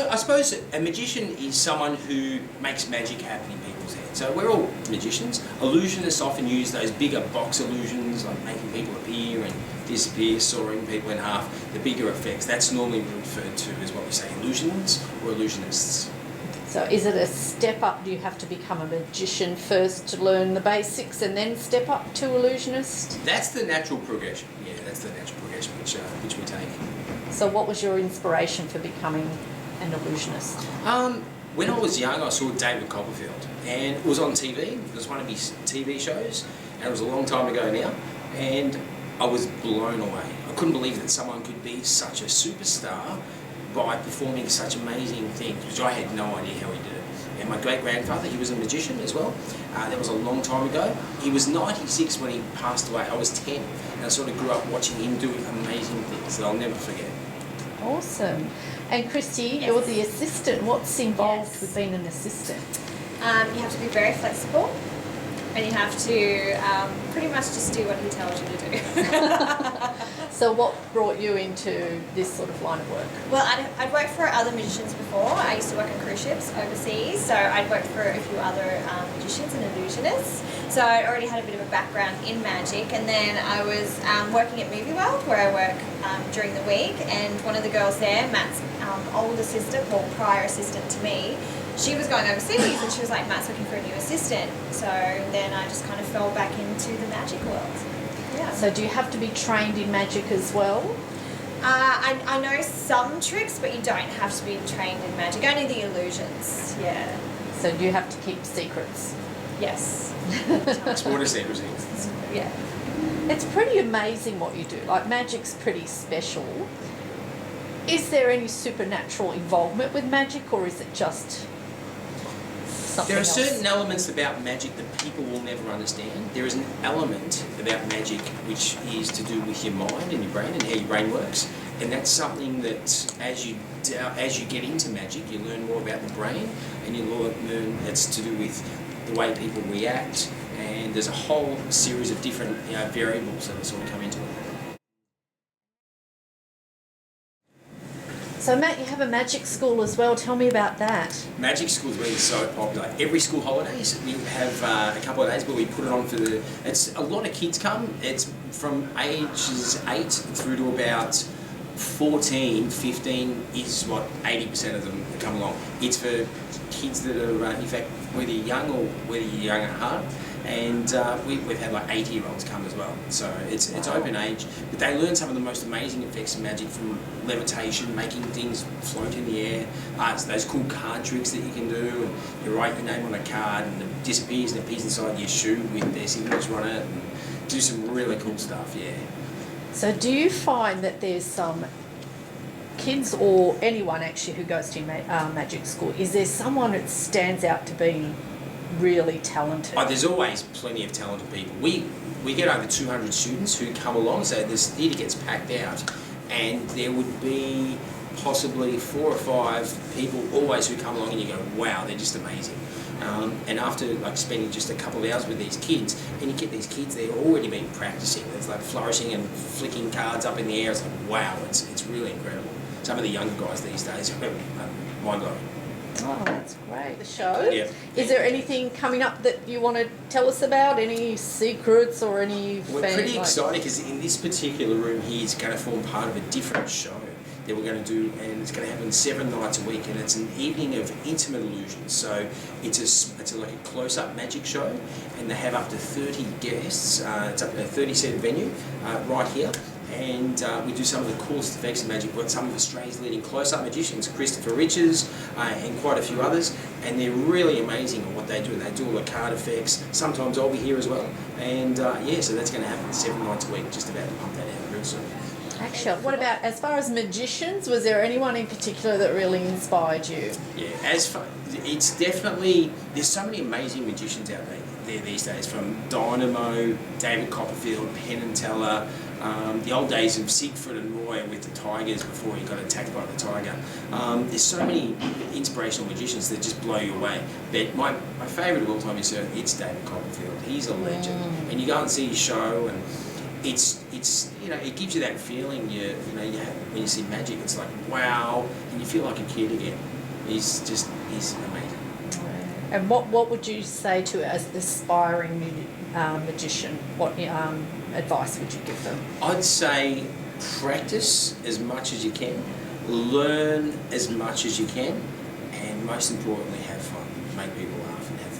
So I suppose a magician is someone who makes magic happen in people's heads. So we're all magicians. Illusionists often use those bigger box illusions, like making people appear and disappear, sawing people in half, the bigger effects. That's normally referred to as what we say illusions or illusionists. So is it a step up? Do you have to become a magician first to learn the basics and then step up to illusionist? That's the natural progression. Yeah, that's the natural progression which we take. So what was your inspiration for becoming an illusionist? When I was young, I saw David Copperfield, and it was on TV. It was one of his TV shows, and it was a long time ago now, and I was blown away. I couldn't believe that someone could be such a superstar by performing such amazing things, which I had no idea how he did it. And my great-grandfather, he was a magician as well. That was a long time ago. He was 96 when he passed away. I was 10, and I sort of grew up watching him do amazing things that I'll never forget. Awesome. And Christy, you're the assistant. What's involved with being an assistant? You have to be very flexible, and you have to pretty much just do what he tells you to do. So what brought you into this sort of line of work? Well, I'd worked for other magicians before. I used to work on cruise ships overseas, so I'd worked for a few other magicians and illusionists. So I already had a bit of a background in magic, and then I was working at Movie World, where I work during the week, and one of the girls there, Matt's older sister, well, prior assistant to me, she was going overseas, and she was like, Matt's looking for a new assistant. So then I just kind of fell back into the magic world. Yeah. So do you have to be trained in magic as well? I know some tricks, but you don't have to be trained in magic, only the illusions, yeah. So do you have to keep secrets? Yes. What is everything? Yeah. It's pretty amazing what you do. Like, magic's pretty special. Is there any supernatural involvement with magic, or is it just something There are else? certain elements about magic that people will never understand. There is an element about magic which is to do with your mind and your brain and how your brain works, and that's something that as you get into magic, you learn more about the brain, and you learn that's to do with the way people react, and there's a whole series of different variables that sort of come into it. So Matt, you have a magic school as well. Tell me about that. Magic school's really so popular. Every school holidays, we have a couple of days where we put it on for it's a lot of kids come. It's from ages 8 through to about 14, 15 is what 80% of them come along. It's for kids that are, in fact, whether you're young or whether you're young at heart. And we've had like 80-year-olds come as well. So it's open age, but they learn some of the most amazing effects of magic, from levitation, making things float in the air, those cool card tricks that you can do, and you write your name on a card and it disappears and appears inside your shoe with their signature on it, and do some really cool stuff, yeah. So do you find that there's some kids, or anyone actually who goes to magic school, is there someone that stands out to be really talented? Oh, there's always plenty of talented people. We get over 200 students who come along, so this theatre gets packed out, and there would be possibly 4 or 5 people always who come along and you go, wow, they're just amazing. And after like spending just a couple of hours with these kids, and you get these kids, they've already been practicing. It's like flourishing and flicking cards up in the air. It's like, wow, it's really incredible. Some of the younger guys these days are mind-blowing. Oh, that's great. The show. Yeah. Is there anything coming up that you want to tell us about? Any secrets or any? We're pretty excited because in this particular room here is going to form part of a different show that we're going to do, and it's going to happen 7 nights a week, and it's an evening of intimate illusions. So it's like a close-up magic show, and they have up to 30 guests. It's up to a 30-seat venue right here. And we do some of the coolest effects of magic. We've got some of Australia's leading close-up magicians, Christopher Riches, and quite a few others, and they're really amazing at what they do. They do all the card effects. Sometimes I'll be here as well, and yeah, so that's going to happen 7 nights a week. Just about to pump that out real soon. Actually, what about as far as magicians? Was there anyone in particular that really inspired you? Yeah, it's definitely, there's so many amazing magicians out there these days, from Dynamo, David Copperfield, Penn and Teller, the old days of Siegfried and Roy with the tigers before he got attacked by the tiger. There's so many inspirational magicians that just blow you away. But my favourite of all time is it's David Copperfield. He's a legend, and you go and see his show, and it's it gives you that feeling you have when you see magic. It's like, wow, and you feel like a kid again. He's amazing. And what would you say to as an aspiring magician? What advice would you give them? I'd say practice as much as you can, learn as much as you can, and most importantly, have fun. Make people laugh and have